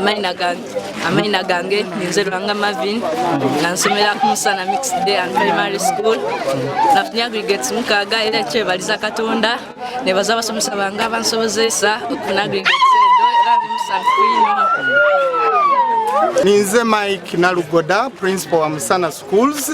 amaina gange ninze Lwanga Marvin nansomera ku Musana Mixed Day and Primary School nafunye aggregates mukaga era kyebaliza Katonda ne baza basomesa bange abansobozesa okufuna aggregates era musanfuino. Ninze Micheal Nalugodha, principal wa Musana Schools.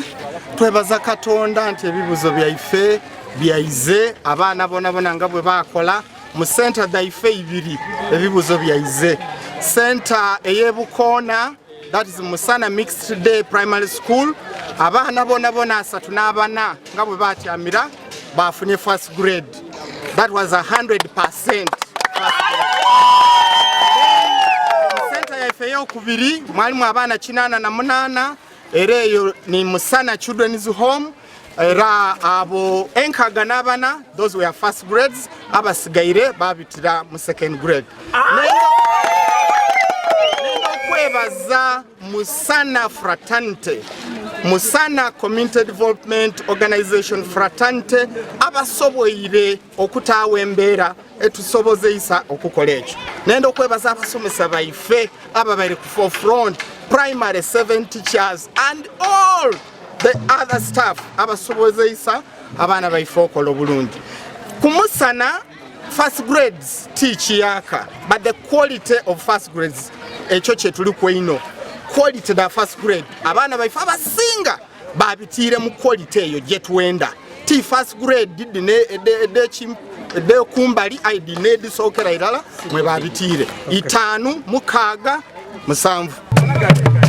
Twebaza Katonda nti ebibuzo byaife byaize abaana bona nga bwe bakola mu center daife ibiri ebibuzo byaize. Center eyebukoona, that is Musana Mixed Day Primary School, abaana bona asatu n'abana nga bwe batyamira bafunye first grade. That was 100%. Center yaife eyokubiri mwalimu abaana 88 era eyo ni Musana Children's Home. Era abo enkaga n'abana, those were first grades, abasigaire babitira mu second grade. Kwebaza Musana Fraternity, Musana Community Development Organization Fraternity abasoboire okutaawa embeera etusobozeisa okukola ekyo. Nenda okwebaza abasomesa baife ababaire ku forefront, primary 7 teachers and all the other staff abasobozeisa abaana baife okola obulungi. Ku Musana first grades teach yaka, but the quality of first grades ekyo kye tuli kwino. Quality da first grade abaana baife abasinga babitiire mu quality eyo gye tuwenda. Ti first grade didine ede kumbali ID need sookera irala mwe babitiire 5 6 7.